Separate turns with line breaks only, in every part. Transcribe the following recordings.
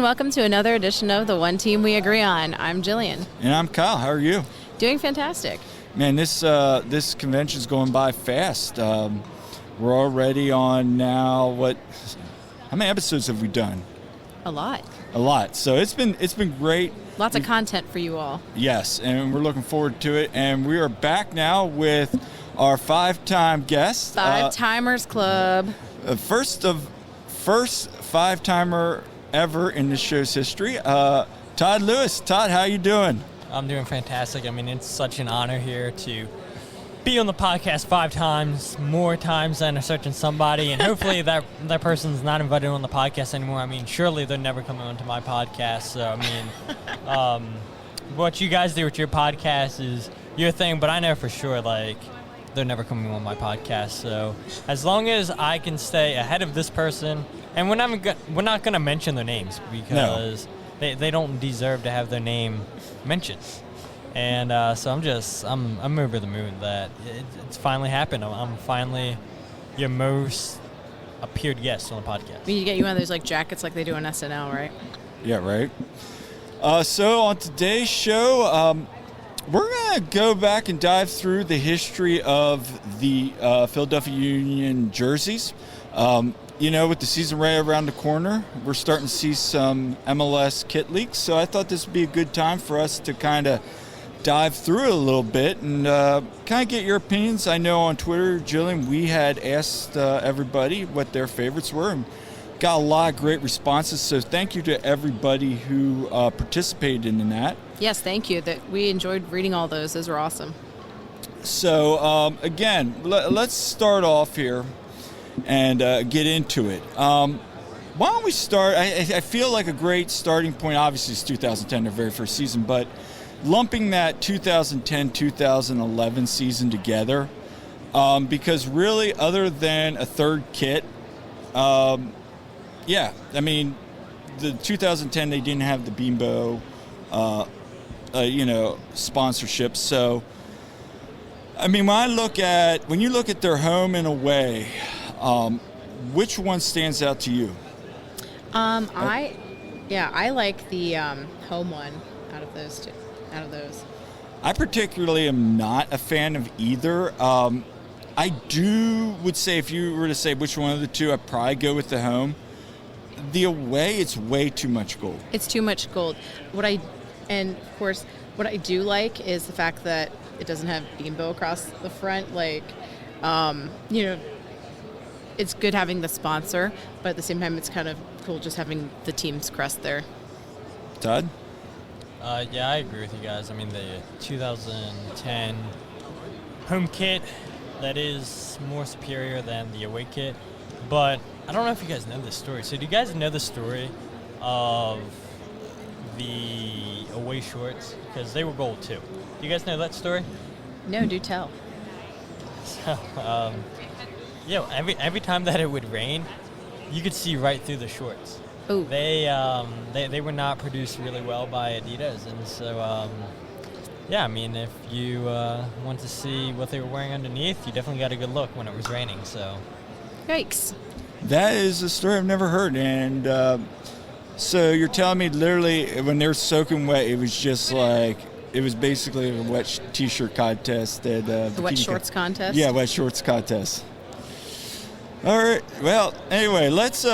welcome to another edition of The One Team We Agree On. I'm Jillian.
And I'm Kyle. How are you?
Doing fantastic.
Man, this convention's going by fast. We're already on now, how many episodes have we done?
A lot.
A lot. So it's been great.
Lots of content for you all.
Yes, and we're looking forward to it. And we are back now with our five-time guest.
Five-timers club.
First five-timer ever in the show's history. Todd Lewis. Todd, how you doing?
I'm doing fantastic. I mean, it's such an honor here to be on the podcast 5 times, more times than a certain somebody, and hopefully that person's not invited on the podcast anymore. I mean, surely they're never coming onto my podcast. So, I mean, what you guys do with your podcast is your thing, but I know for sure, they're never coming on my podcast. So as long as I can stay ahead of this person, and we're not going to mention their names because they don't deserve to have their name mentioned. And so I'm over the moon that it's finally happened. I'm finally your most appeared guest on the podcast.
You get you one of those jackets like they do on SNL, right?
Yeah, right. So on today's show, we're going to go back and dive through the history of the Philadelphia Union jerseys. With the season right around the corner, we're starting to see some MLS kit leaks. So I thought this would be a good time for us to kind of dive through it a little bit and kind of get your opinions. I know on Twitter, Jillian, we had asked everybody what their favorites were and got a lot of great responses. So thank you to everybody who participated in that.
Yes, thank you. We enjoyed reading all those. Those were awesome.
So, again, let's start off here and get into it. Why don't we start? I feel like a great starting point, obviously, is 2010, their very first season, but lumping that 2010-2011 season together, because really, other than a third kit, the 2010, they didn't have the Bimbo sponsorship. So, I mean, when you look at their home and away, which one stands out to you?
I like the home one out of those two.
I particularly am not a fan of either. I would say if you were to say which one of the two, I'd probably go with the home. The away, it's way too much gold. It's too much gold.
What I do like is the fact that it doesn't have Bimbo across the front. It's good having the sponsor, but at the same time, it's kind of cool just having the team's crest there.
Todd?
Yeah, I agree with you guys. I mean, the 2010 home kit, that is more superior than the away kit. But I don't know if you guys know this story. So do you guys know the story of the away shorts? Because they were gold, too. Do you guys know that story?
No, do tell.
So, every time that it would rain, you could see right through the shorts.
Ooh.
They were not produced really well by Adidas, and so if you want to see what they were wearing underneath, you definitely got a good look when it was raining. So,
yikes!
That is a story I've never heard, and so you're telling me literally when they were soaking wet, it was just it was basically a wet t-shirt contest. The
wet shorts contest.
Yeah, wet shorts contest. All right. Well, anyway, let's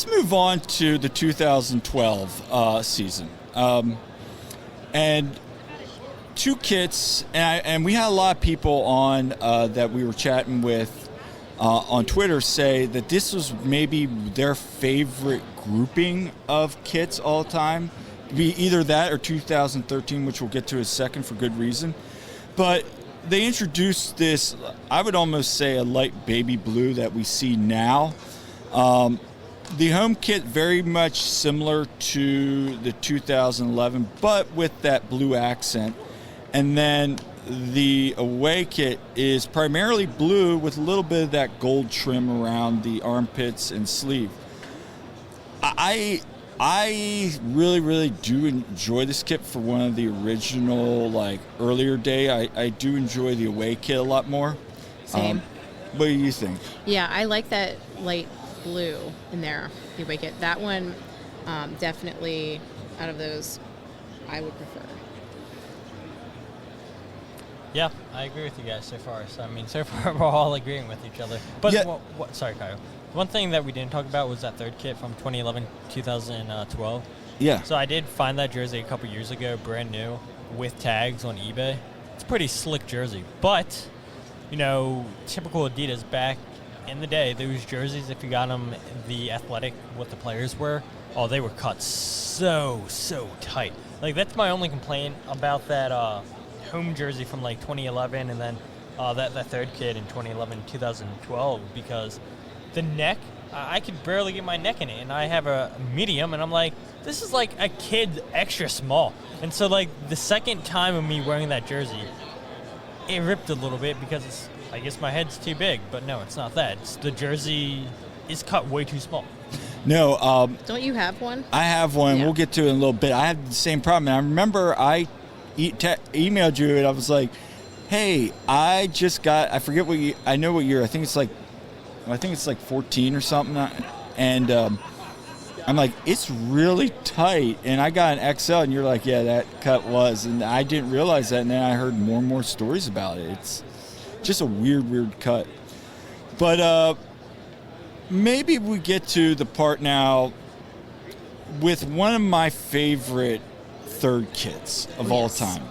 move on to the 2012 season. And two kits, and we had a lot of people on that we were chatting with on Twitter say that this was maybe their favorite grouping of kits all time. Be either that or 2013, which we'll get to in a second for good reason. But they introduced this, I would almost say a light baby blue that we see now. The home kit very much similar to the 2011, but with that blue accent. And then the away kit is primarily blue with a little bit of that gold trim around the armpits and sleeve. I really, really do enjoy this kit for one of the original, earlier day. I do enjoy the away kit a lot more.
Same.
What do you think?
Yeah, I like that light blue in their away kit. That one, definitely out of those, I would prefer.
Yeah, I agree with you guys so far. So, I mean, so far we're all agreeing with each other. But,
Yeah.
Sorry, Kyle. One thing that we didn't talk about was that third kit from 2011-2012.
Yeah.
So I did find that jersey a couple years ago, brand new, with tags on eBay. It's a pretty slick jersey. But, you know, typical Adidas back in the day, those jerseys, if you got them the athletic, what the players were, oh, they were cut so tight. Like, that's my only complaint about that home jersey from, like, 2011 and then that third kit in 2011-2012, because the neck, I could barely get my neck in it, and I have a medium, and I'm like, this is like a kid extra small. And so, like, the second time of me wearing that jersey, it ripped a little bit because I guess my head's too big. But no, it's not that. The jersey is cut way too small.
No.
Don't you have one?
I have one.
Yeah.
We'll get to it in a little bit. I had the same problem. And I remember I emailed you, and I was like, hey, I just got, I forget what year, I know what year. I think it's like 14 or something. And I'm like, it's really tight. And I got an XL, and you're like, yeah, that cut was. And I didn't realize that. And then I heard more and more stories about it. It's just a weird cut. But maybe we get to the part now with one of my favorite third kits of all time.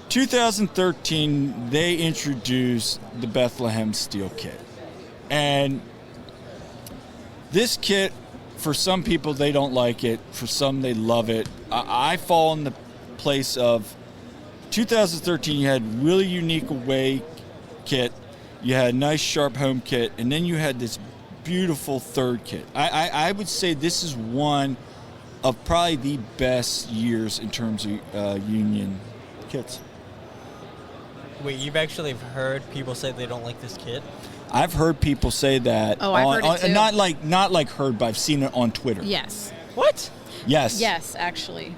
2013, they introduced the Bethlehem Steel kit. And this kit, for some people, they don't like it. For some, they love it. I fall in the place of 2013, you had really unique away kit. You had a nice, sharp home kit. And then you had this beautiful third kit. I would say this is one of probably the best years in terms of Union kits.
Wait, you've actually heard people say they don't like this kit?
I've heard people say that.
Oh, I've heard it too.
Not like heard, but I've seen it on Twitter.
Yes.
What?
Yes.
Yes, actually.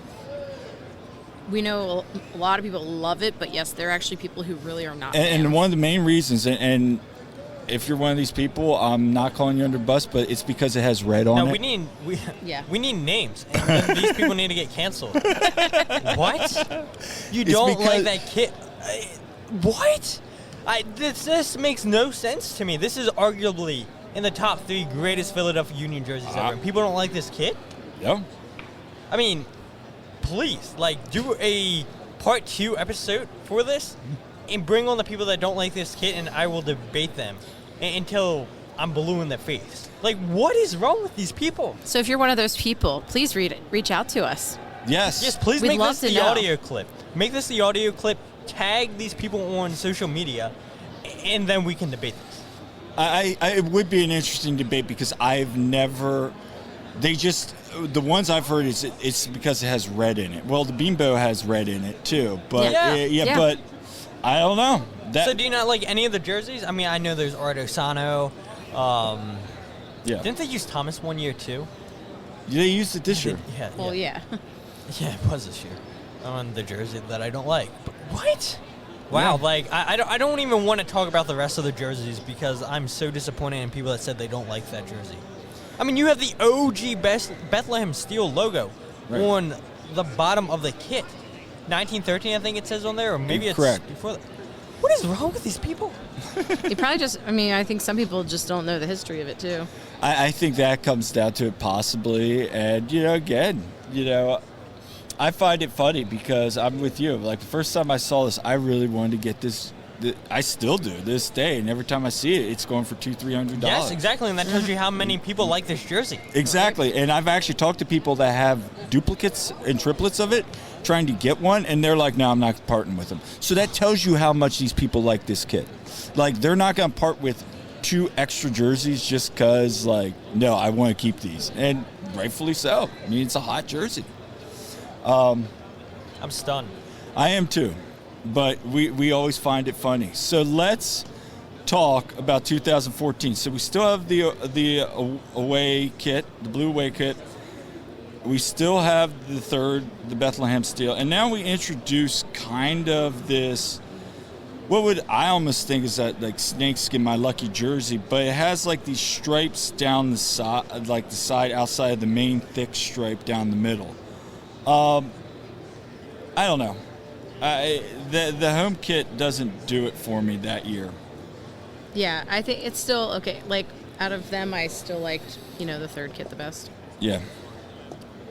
We know a lot of people love it, but yes, there are actually people who really are not fans.
And one of the main reasons, and if you're one of these people, I'm not calling you under the bus, but it's because it has red on it.
No, we need names. And then these people need to get canceled. What? You don't like that kit? What? This makes no sense to me. This is arguably in the top 3 greatest Philadelphia Union jerseys ever. And people don't like this kit?
Yeah.
I mean, please, like, do a part 2 episode for this and bring on the people that don't like this kit, and I will debate them until I'm blue in the face. Like, what is wrong with these people?
So if you're one of those people, please reach out to us.
Yes.
Yes, please
We'd
make
love
this
to
the
know.
audio clip. Make this the audio clip. Tag these people on social media, and then we can debate this.
It would be an interesting debate because I've never. The ones I've heard it's because it has red in it. Well, the Beanbo has red in it too, but
Yeah.
but I don't know.
So do you not like any of the jerseys? I mean, I know there's Art Osano. Didn't they use Thomas one year too?
They used it this year.
Yeah.
Well, yeah.
Yeah, it was this year. On the jersey that I don't like. But what? Wow,
Yeah.
like, I don't even want to talk about the rest of the jerseys because I'm so disappointed in people that said they don't like that jersey. I mean, you have the OG Bethlehem Steel logo on the bottom of the kit. 1913, I think it says on there, or maybe
Correct.
It's before that. What is wrong with these people?
They probably just, I think some people just don't know the history of it too.
I think that comes down to it possibly, and again, I find it funny because I'm with you. Like, the first time I saw this, I really wanted to get this. I still do this day, and every time I see it, it's going for $200-300.
Yes, exactly, and that tells you how many people like this jersey.
Exactly, and I've actually talked to people that have duplicates and triplets of it, trying to get one, and they're like, no, I'm not parting with them. So that tells you how much these people like this kit. Like, they're not going to part with 2 extra jerseys just because, like, no, I want to keep these. And rightfully so. I mean, it's a hot jersey.
I'm stunned.
I am too, but we always find it funny. So let's talk about 2014. So we still have the away kit, the blue away kit. We still have the Bethlehem Steel, and now we introduce kind of this what would I almost think is that like snakeskin, my lucky jersey, but it has like these stripes down the side, like the side outside of the main thick stripe down the middle. I don't know. The home kit doesn't do it for me that year.
Yeah, I think it's still okay. Like, out of them, I still liked, the third kit the best.
Yeah.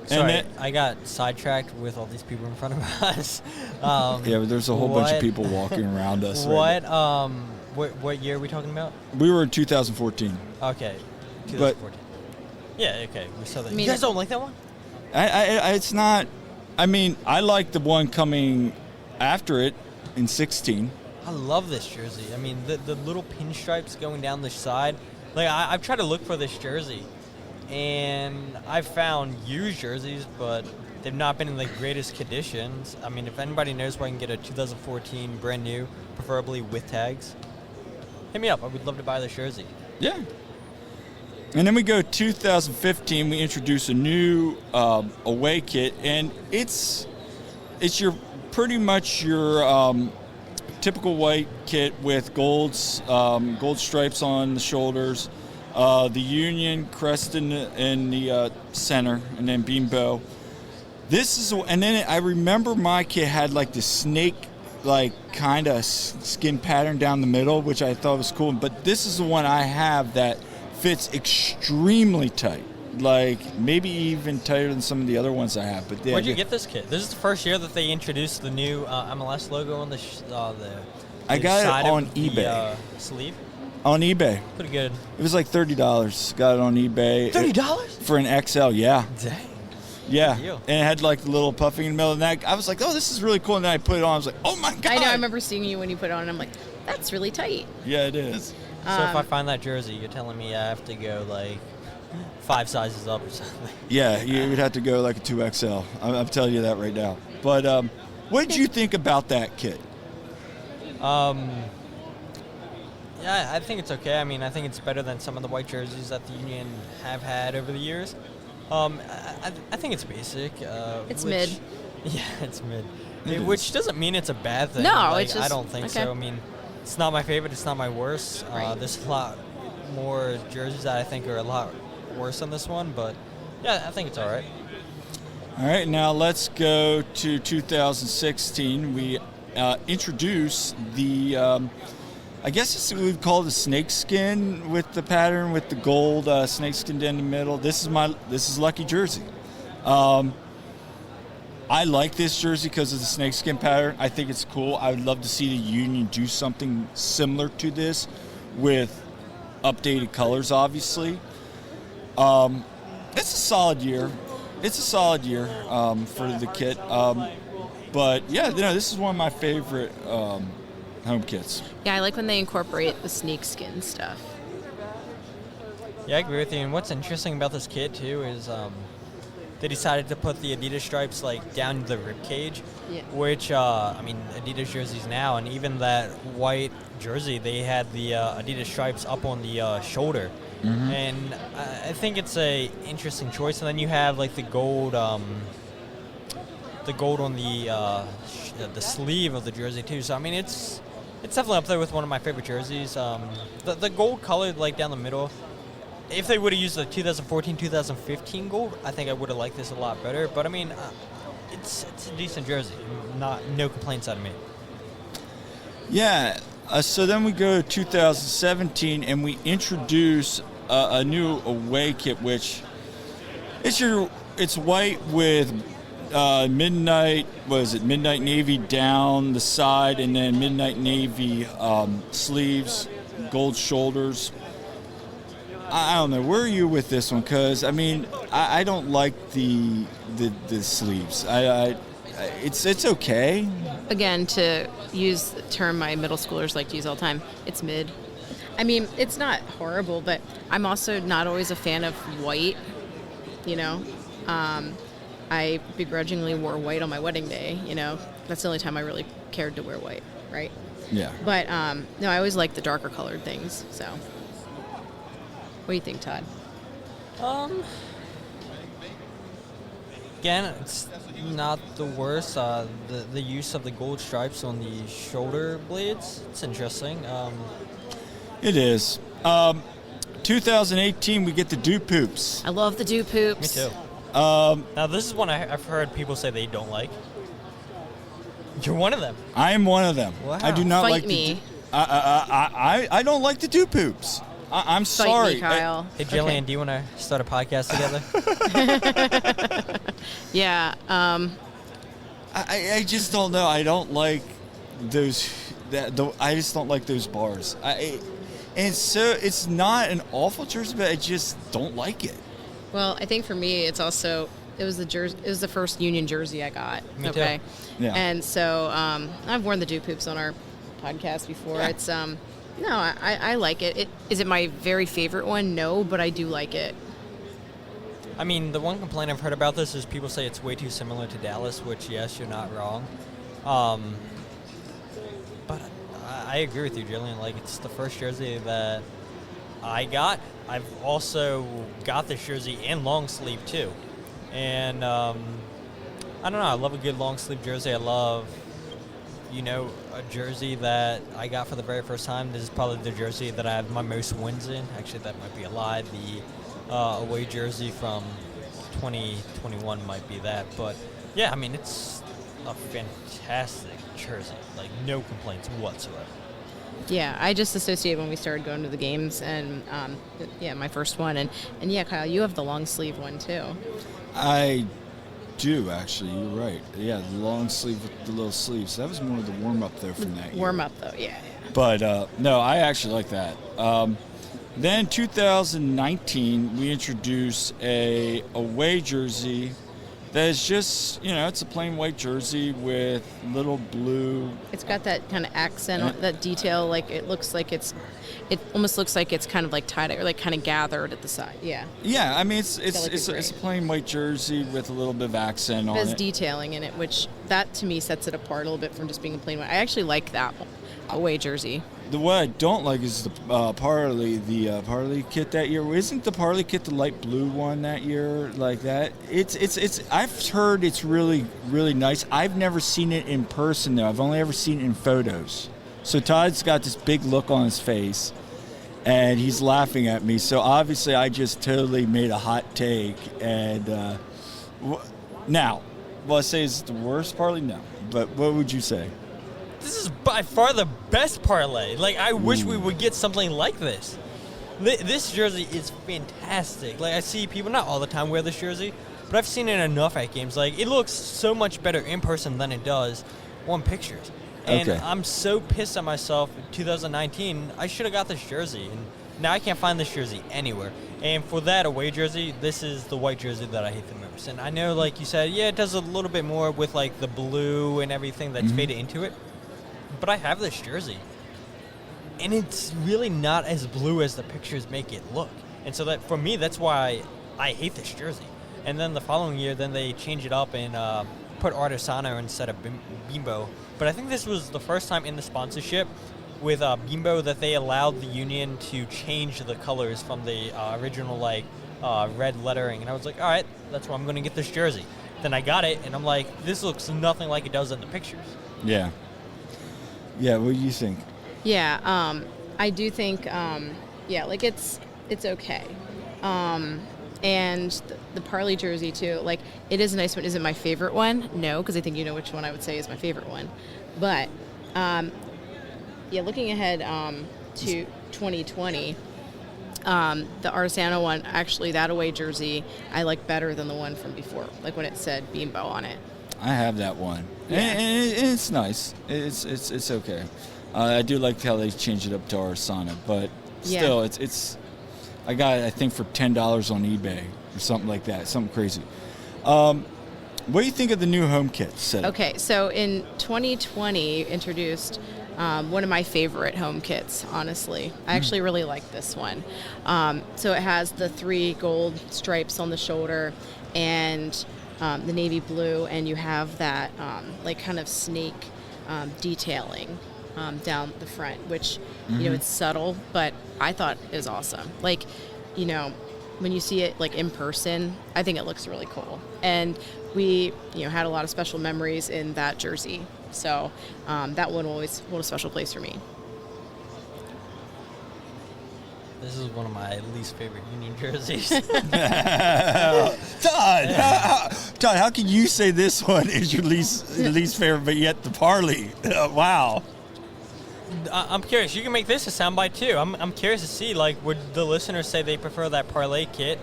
Sorry, I got sidetracked with all these people in front of us.
Yeah, but there's a whole bunch of people walking around us.
What year are we talking about?
We were in 2014.
Okay, 2014. Yeah, okay, we saw that. You guys don't like that one?
It's not. I mean, I like the one coming after it in 16.
I love this jersey. I mean, the little pinstripes going down the side. Like, I've tried to look for this jersey, and I've found used jerseys, but they've not been in the greatest conditions. I mean, if anybody knows where I can get a 2014 brand new, preferably with tags, hit me up. I would love to buy this jersey.
Yeah. And then we go 2015. We introduce a new away kit, and it's your pretty much your typical white kit with gold stripes on the shoulders, the Union crest in the center, and then beam bow. And then I remember my kit had like the snake like kind of skin pattern down the middle, which I thought was cool. But this is the one I have that fits extremely tight, like maybe even tighter than some of the other ones I have. But
where'd you get this kit? This is the first year that they introduced the new MLS logo on the
I got
side
it on
of
eBay.
The, sleeve.
On eBay.
Pretty good.
It was like $30. Got it on eBay.
$30
for an XL? Yeah.
Dang.
Yeah, and it had like the little puffing in the middle, and I was like, "Oh, this is really cool." And then I put it on. I was like, "Oh my god!"
I know. I remember seeing you when you put it on, and I'm like, "That's really tight."
Yeah, it is.
So if I find that jersey, you're telling me I have to go like 5 sizes up or something?
Yeah, you would have to go like a 2XL. I'm telling you that right now. But what did you think about that kit?
Yeah, I think it's okay. I mean, I think it's better than some of the white jerseys that the Union have had over the years. I think it's basic.
It's mid.
Yeah, it's mid. Which doesn't mean it's a bad thing.
No,
like,
it's just...
I don't think so. I mean, it's not my favorite. It's not my worst.
Right.
There's a lot more jerseys that I think are a lot worse than this one. But, yeah, I think it's all right.
All right, now let's go to 2016. We introduce the... I guess we'd call it the snakeskin with the pattern with the gold snakeskin down the middle. This is Lucky Jersey. I like this jersey because of the snakeskin pattern. I think it's cool. I would love to see the Union do something similar to this with updated colors, obviously. It's a solid year. It's a solid year for the kit. But yeah, this is one of my favorite home kits.
Yeah, I like when they incorporate the snakeskin stuff.
Yeah, I agree with you. And what's interesting about this kit too is they decided to put the Adidas stripes like down the rib cage, which I mean Adidas jerseys now, and even that white jersey they had the Adidas stripes up on the shoulder, and I think it's a interesting choice. And then you have like the gold on the sleeve of the jersey too. So I mean it's definitely up there with one of my favorite jerseys. The gold colored like down the middle. If they would have used the 2014-2015 gold, I think I would have liked this a lot better. But I mean, it's a decent jersey. No complaints out of me.
Yeah. So then we go to 2017 and we introduce a new away kit, which it's white with midnight navy down the side, and then midnight navy sleeves, gold shoulders. I don't know. Where are you with this one? Because I mean, I don't like the sleeves. It's okay.
Again, to use the term my middle schoolers like to use all the time, it's mid. I mean, it's not horrible, but I'm also not always a fan of white. I begrudgingly wore white on my wedding day. That's the only time I really cared to wear white, right?
Yeah.
But no, I always like the darker colored things. So, what do you think, Todd?
Again, it's not the worst. The use of the gold stripes on the shoulder blades, it's interesting.
It is. 2018, we get the Do Poops.
I love the Do Poops.
Me too. Now, this is one I've heard people say they don't like. You're one of them.
I am one of them.
Wow.
I do not
Fight
like
me.
I don't like the Do Poops. I'm
Fight
sorry.
me, Kyle.
Hey, Jillian,
Okay.
do you want to start a podcast together?
Yeah.
I just don't know. I don't like those. I just don't like those bars. And so it's not an awful jersey, but I just don't like it.
Well, I think for me, it's also it was the first Union jersey I got.
Me too.
Okay.
Yeah.
And so I've worn the Do Poops on our podcast before.
Yeah.
It's no, I like it. Is it my very favorite one? No, but I do like it.
I mean, the one complaint I've heard about this is people say it's way too similar to Dallas, which, yes, you're not wrong. But I agree with you, Jillian. Like, it's the first jersey that I got. I've also got this jersey in long sleeve, too. And, I don't know. I love a good long sleeve jersey. I love, a jersey that I got for the very first time. This is probably the jersey that I have my most wins in. Actually, that might be a lie. The away jersey from 2021 might be that. But, yeah, I mean, it's a fantastic jersey. Like, no complaints whatsoever.
Yeah, I just associate when we started going to the games, and my first one, and yeah, Kyle, you have the long sleeve one too.
I do, actually. You're right. Yeah, the long sleeve with the little sleeves. That was more of the warm-up there from that year.
Warm up though, yeah.
But, no, I actually like that. Then 2019, we introduced a away jersey that is just, it's a plain white jersey with little blue.
It's got that kind of accent, that detail. Like it almost looks like it's kind of like tied or like kind of gathered at the side. Yeah.
Yeah, I mean it's
like
a plain white jersey with a little bit of accent on it.
There's detailing in it, which that to me sets it apart a little bit from just being a plain white. I actually like that one, away jersey.
The what I don't like is the Parley kit that year. Isn't the Parley kit the light blue one that year like that? It's I've heard it's really, really nice. I've never seen it in person though. I've only ever seen it in photos. So Todd's got this big look on his face and he's laughing at me. So obviously I just totally made a hot take. And now, will I say is it the worst Parley? No. But what would you say?
This is by far the best parlay. Like, I wish we would get something like this. This jersey is fantastic. Like, I see people, not all the time, wear this jersey, but I've seen it enough at games. Like, it looks so much better in person than it does on pictures. And
Okay.
I'm so pissed at myself in 2019. I should have got this jersey. And now I can't find this jersey anywhere. And for that away jersey, this is the white jersey that I hate the most. And I know, like you said, yeah, it does a little bit more with, like, the blue and everything that's faded into it. But I have this jersey, and it's really not as blue as the pictures make it look. And so that for me, that's why I hate this jersey. And then the following year, then they change it up and put Artisano instead of Bimbo. But I think this was the first time in the sponsorship with Bimbo that they allowed the Union to change the colors from the original red lettering. And I was like, all right, that's why I'm going to get this jersey. Then I got it, and I'm like, this looks nothing like it does in the pictures.
Yeah. Yeah, what do you think?
Yeah, I do think, like it's okay. And the Parley jersey too, like it is a nice one. Is it my favorite one? No, because I think you know which one I would say is my favorite one. But looking ahead to 2020, the Artisano one, actually that away jersey I like better than the one from before, like when it said Bimbo on it.
I have that one,
Yeah.
and it's nice. It's okay. I do like how they changed it up to Arsana, but still, it's. I got it, I think, for $10 on eBay or something like that, something crazy. What do you think of the new home kit setup?
Okay, so in 2020 introduced one of my favorite home kits, honestly. I actually really like this one. So it has the 3 gold stripes on the shoulder and the navy blue, and you have that kind of snake detailing down the front, which it's subtle, but I thought it was awesome. Like, when you see it like in person, I think it looks really cool. And we had a lot of special memories in that jersey. So that one will always hold a special place for me.
This is one of my least favorite Union jerseys.
Todd, how can you say this one is your least favorite, but yet the Parley? Wow.
I'm curious. You can make this a soundbite too. I'm curious to see, like, would the listeners say they prefer that parlay kit,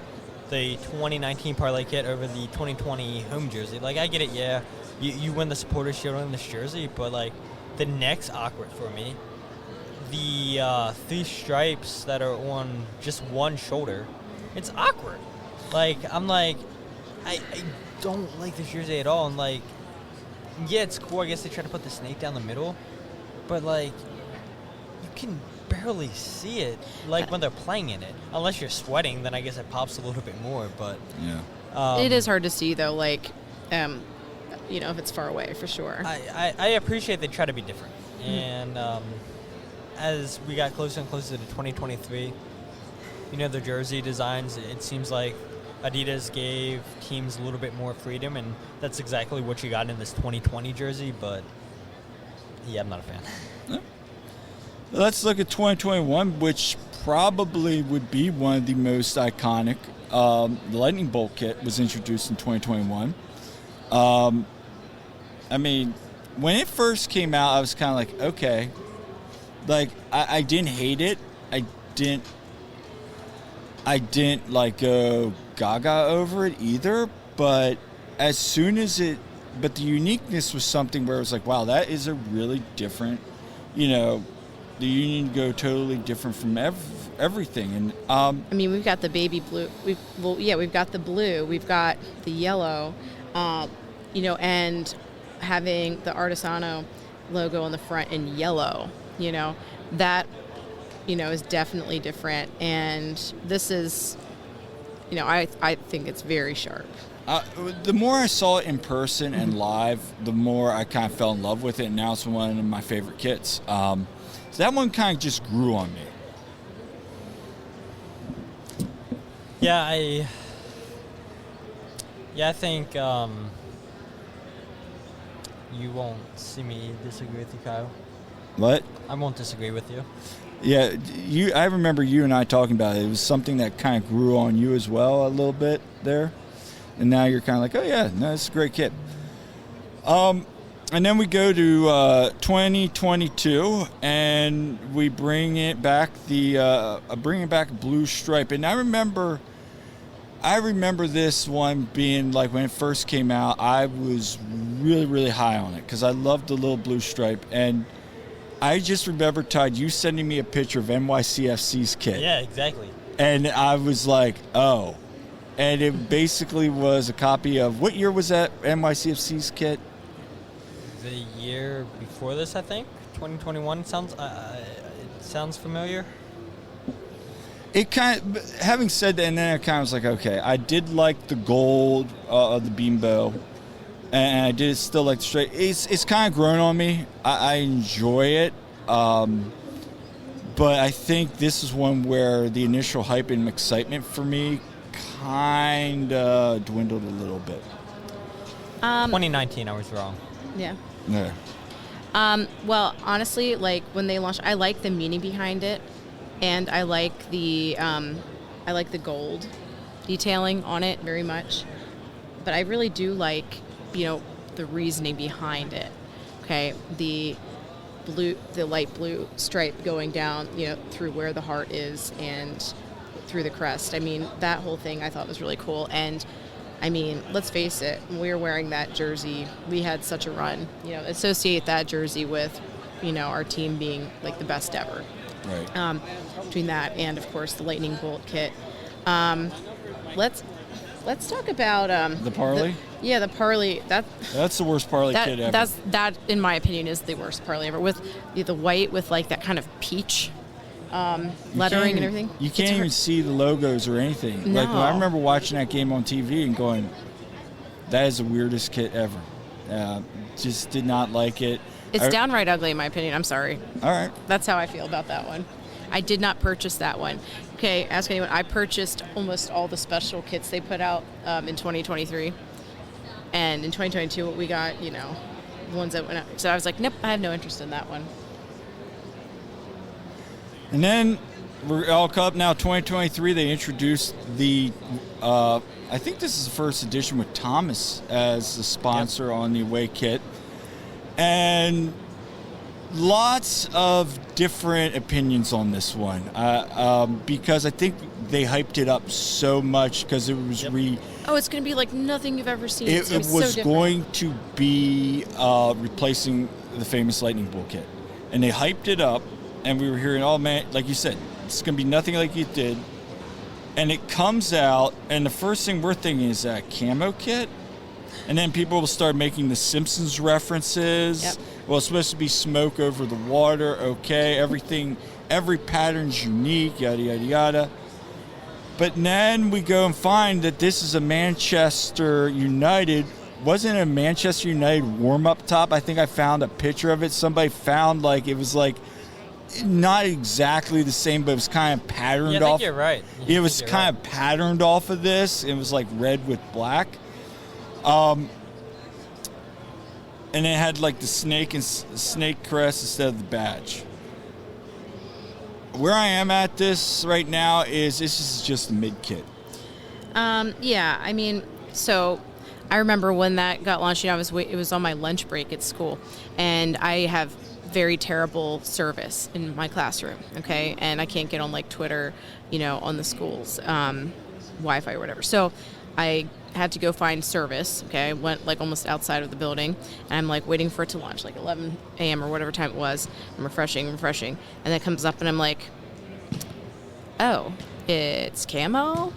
the 2019 parlay kit, over the 2020 home jersey? Like, I get it, yeah. You win the Supporters Shield in this jersey, but, like, the neck's awkward for me. The three stripes that are on just one shoulder, it's awkward. Like, I'm like, I don't like this jersey at all. And, like, yeah, it's cool. I guess they try to put the snake down the middle, but, like, you can barely see it, like, when they're playing in it. Unless you're sweating, then I guess it pops a little bit more, but...
Yeah.
It is hard to see, though, like, if it's far away, for sure.
I appreciate they try to be different. And as we got closer and closer to 2023, the jersey designs, it seems like Adidas gave teams a little bit more freedom, and that's exactly what you got in this 2020 jersey, but yeah, I'm not a fan.
Yeah. Let's look at 2021, which probably would be one of the most iconic. The Lightning Bolt kit was introduced in 2021. I mean, when it first came out, I was kind of like, okay. Like, I didn't hate it. I didn't like go gaga over it either. But as soon as but the uniqueness was something where it was like, wow, that is a really different, the Union go totally different from everything. And
I mean, we've got the baby blue. We've got the blue. We've got the yellow. And having the Artisano logo on the front in yellow. That, is definitely different. And this is, I think it's very sharp.
The more I saw it in person and live, the more I kind of fell in love with it. And now it's one of my favorite kits. So that one kind of just grew on me.
Yeah, I think you won't see me disagree with you, Kyle.
What?
I won't disagree with you.
Yeah, I remember you and I talking about it. It was something that kind of grew on you as well a little bit there. And now you're kind of like, oh, yeah, no, it's a great kit. And then we go to 2022, and we bring it back a blue stripe. And I remember this one being like when it first came out, I was really, really high on it because I loved the little blue stripe. And I just remember, Todd, you sending me a picture of NYCFC's kit.
Yeah, exactly.
And I was like, oh. And it basically was a copy of, what year was that NYCFC's kit?
The year before this, I think. 2021 sounds familiar.
It kind of, having said that, and then I kind of was like, okay, I did like the gold of the beambow, and I did still like the straight. It's kind of grown on me. I enjoy it, but I think this is one where the initial hype and excitement for me kind of dwindled a little bit.
2019, I was wrong.
Yeah.
Yeah.
Well, honestly, like when they launched, I like the meaning behind it, and I like the gold detailing on it very much. But I really do like, the reasoning behind it. Okay, the light blue stripe going down, through where the heart is and through the crest. I mean, that whole thing I thought was really cool. And I mean, let's face it, when we were wearing that jersey, we had such a run. Associate that jersey with, our team being like the best ever.
Right.
Between that and, of course, the Lightning Bolt kit. Let's talk about
the Parley.
The Parley.
That's the worst Parley kit ever.
That, in my opinion, is the worst Parley ever. With the white with like that kind of peach lettering and everything.
You can't even see the logos or anything.
No.
Like when I remember watching that game on TV and going, that is the weirdest kit ever. Just did not like it.
It's downright ugly, in my opinion. I'm sorry.
All right.
That's how I feel about that one. I did not purchase that one. Okay, ask anyone. I purchased almost all the special kits they put out in 2023. And in 2022, what we got, the ones that went out. So I was like, nope, I have no interest in that one.
And then we're all caught up now. 2023, they introduced the. I think this is the first edition with Thomas as the sponsor on the away kit, and lots of different opinions on this one because I think they hyped it up so much because it was
it's going to be like nothing you've ever seen.
It was going to be replacing the famous Lightning Bolt kit, and they hyped it up, and we were hearing, oh man, like you said, it's going to be nothing like it did. And it comes out, and the first thing we're thinking is that camo kit. And then people will start making the Simpsons references.
Yep.
Well, it's supposed to be smoke over the water. Okay, every pattern's unique, yada, yada, yada. But then we go and find that this is a Manchester United. Wasn't it a Manchester United warm-up top? I think I found a picture of it. Somebody found, it was not exactly the same, but it was kind of patterned off.
I think you're right.
It was kind of patterned off of this. It was like red with black. And it had the snake crest instead of the badge. Where I am at this right now is this is just a mid kit.
Yeah, I mean, so I remember when that got launched. It was on my lunch break at school, and I have very terrible service in my classroom, okay? And I can't get on Twitter, on the school's Wi-Fi or whatever. So I had to go find service, okay? I went almost outside of the building, and I'm waiting for it to launch, 11 a.m. or whatever time it was. I'm refreshing, and then it comes up and I'm like, oh, it's camo?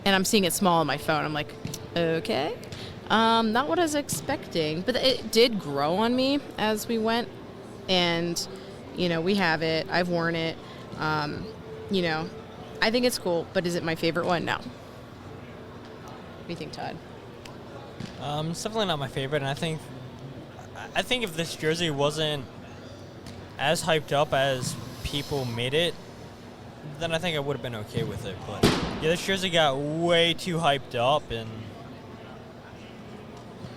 And I'm seeing it small on my phone. I'm like, okay. Not what I was expecting, but it did grow on me as we went. And, we have it. I've worn it. I think it's cool, but is it my favorite one? No. What do you think, Todd?
It's definitely not my favorite, and I think if this jersey wasn't as hyped up as people made it, then I think I would have been okay with it. But yeah, this jersey got way too hyped up, and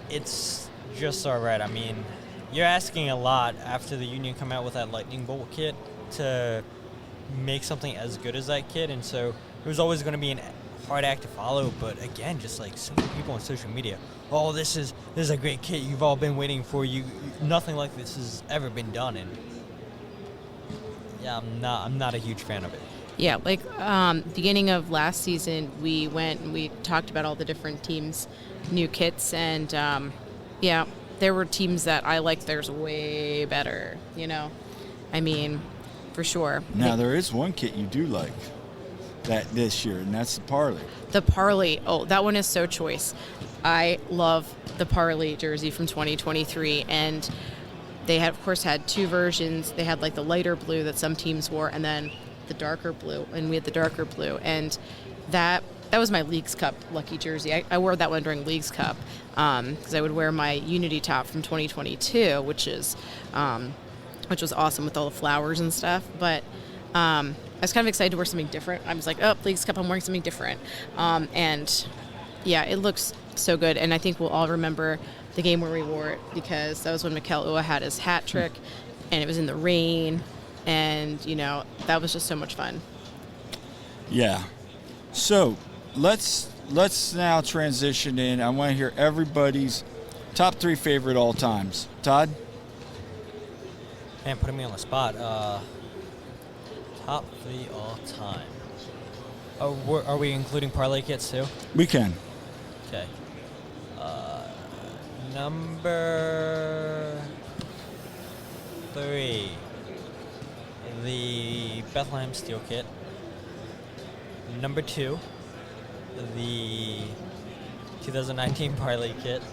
it's just all right. I mean, you're asking a lot after the Union come out with that Lightning Bolt kit to make something as good as that kit, and so it was always going to be a hard act to follow. But again, just so many people on social media, oh, this is a great kit you've all been waiting for. Nothing like this has ever been done, and yeah, I'm not a huge fan of it.
Yeah, beginning of last season, we went and we talked about all the different teams' new kits, and yeah, there were teams that I liked theirs way better, I mean, for sure.
Now, there is one kit you do like this year, and that's the Parley.
The Parley, oh, that one is so choice. I love the Parley jersey from 2023, and they had, of course, had two versions. They had the lighter blue that some teams wore, and then the darker blue, and we had the darker blue, and that was my Leagues Cup lucky jersey. I wore that one during Leagues Cup because I would wear my Unity top from 2022, which was awesome with all the flowers and stuff. But I was kind of excited to wear something different. I was like, oh, Leagues Cup, I'm wearing something different. And yeah, it looks so good, and I think we'll all remember the game where we wore it because that was when Mikel Ua had his hat trick, and it was in the rain. And, that was just so much fun.
Yeah. So let's now transition in. I want to hear everybody's top 3 favorite all times. Todd?
Man, putting me on the spot. Top 3 all time. Oh, are we including parlay kits too?
We can.
Okay. Number 3. The Bethlehem Steel kit. Number 2, the 2019 Parlay kit.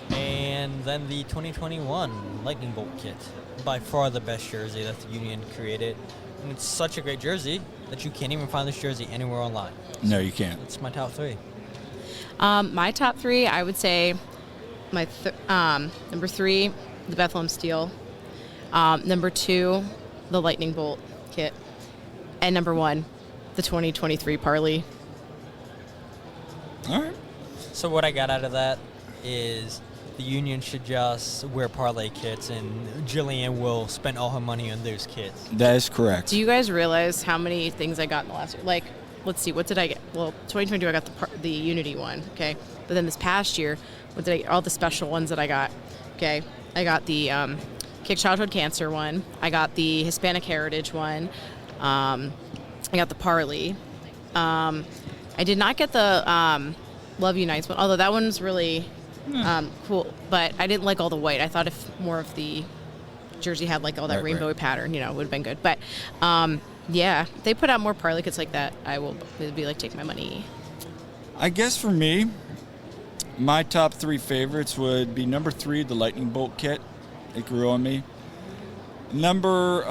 And then the 2021 Lightning Bolt kit. By far the best jersey that the Union created. And it's such a great jersey that you can't even find this jersey anywhere online.
No, you can't.
It's my top 3.
My top 3, I would say my number 3, the Bethlehem Steel. Number 2, the Lightning Bolt kit. And number 1, the 2023 Parley.
All right.
So what I got out of that is the union should just wear parlay kits, and Jillian will spend all her money on those kits.
That is correct.
Do you guys realize how many things I got in the last year? Like, let's see, what did I get? Well, 2022 I got the Unity one, okay? But then this past year, what did I get? All the special ones that I got, okay? I got the Kick Childhood Cancer one. I got the Hispanic Heritage one. I got the Parley. I did not get the Love Unites one, although that one's really cool. But I didn't like all the white. I thought if more of the jersey had like all that rainbow pattern, you know, it would have been good. But yeah, if they put out more Parley kits like that, it'd be like, take my money.
I guess for me, my top 3 favorites would be number 3, the Lightning Bolt kit. It grew on me. Number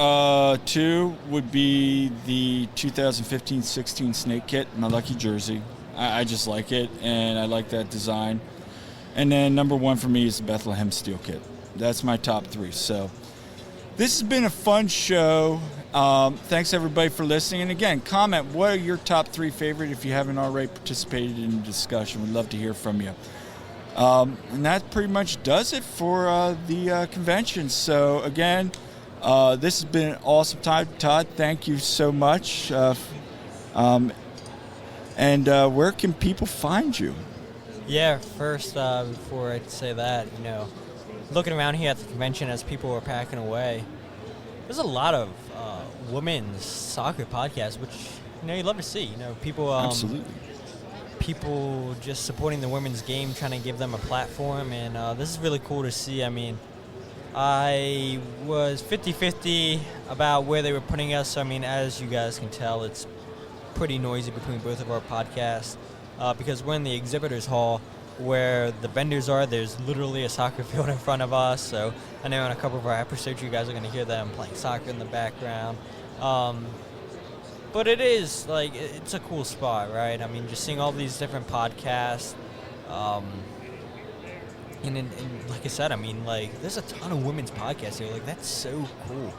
2 would be the 2015-16 Snake kit, my lucky jersey. I just like it, and I like that design. And then number 1 for me is the Bethlehem Steel kit. That's my top 3. So this has been a fun show. Thanks, everybody, for listening. And again, comment, what are your top 3 favorite if you haven't already participated in the discussion. We'd love to hear from you. And that pretty much does it for the convention. So, again, this has been an awesome time. Todd, thank you so much. And where can people find you?
Yeah, first, before I say that, you know, looking around here at the convention as people are packing away, there's a lot of women's soccer podcasts, which, you know, you'd love to see. You know, people...
Absolutely.
People just supporting the women's game, trying to give them a platform, and this is really cool to see. I mean, I was 50-50 about where they were putting us. I mean, as you guys can tell, it's pretty noisy between both of our podcasts because we're in the exhibitors hall where the vendors are. There's literally a soccer field in front of us, so I know in a couple of our episodes you guys are going to hear them playing soccer in the background. But it is, like, it's a cool spot, right? I mean, just seeing all these different podcasts. And like I said, I mean, like, there's a ton of women's podcasts here. Like, that's so cool.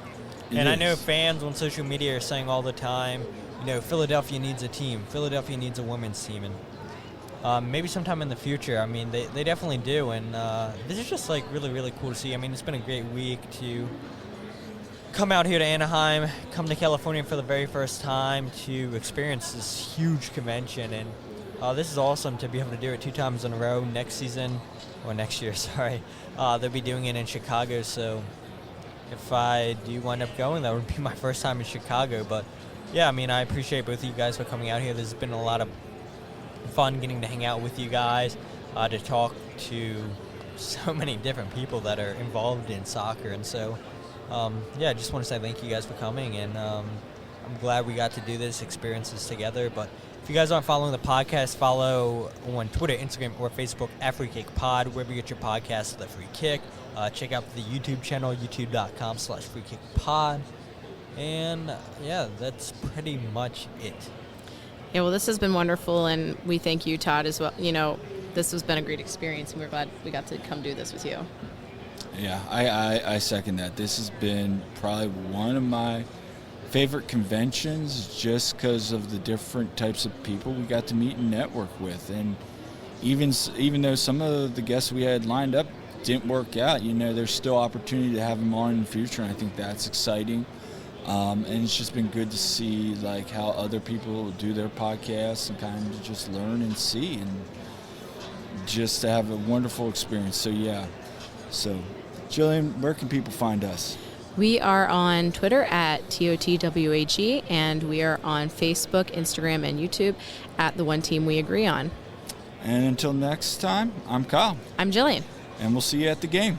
And I know fans on social media are saying all the time, you know, Philadelphia needs a team. Philadelphia needs a women's team. And maybe sometime in the future, I mean, they definitely do. And this is just, like, really, really cool to see. I mean, it's been a great week to come out here to Anaheim, come to California for the very first time to experience this huge convention. And this is awesome to be able to do it 2 times in a row next season, or next year, sorry. They'll be doing it in Chicago, so if I do wind up going, that would be my first time in Chicago. But yeah, I mean, I appreciate both of you guys for coming out here. There's been a lot of fun getting to hang out with you guys, to talk to so many different people that are involved in soccer. And so yeah, I just want to say thank you guys for coming, and I'm glad we got to do this experiences together. But if you guys aren't following the podcast, follow on Twitter, Instagram, or Facebook at Free Kick Pod, wherever you get your podcasts with a free kick. Check out the YouTube channel, youtube.com/freekickpod. And yeah, that's pretty much it.
Yeah, well, this has been wonderful, and we thank you, Todd, as well. You know, this has been a great experience, and we're glad we got to come do this with you.
Yeah, I second that. This has been probably one of my favorite conventions just because of the different types of people we got to meet and network with. And even though some of the guests we had lined up didn't work out, you know, there's still opportunity to have them on in the future, and I think that's exciting. And it's just been good to see, like, how other people do their podcasts and kind of just learn and see and just to have a wonderful experience. So, yeah. So, Jillian, where can people find us?
We are on Twitter at TOTWAG, and we are on Facebook, Instagram, and YouTube at The One Team We Agree On.
And until next time, I'm Kyle.
I'm Jillian.
And we'll see you at the game.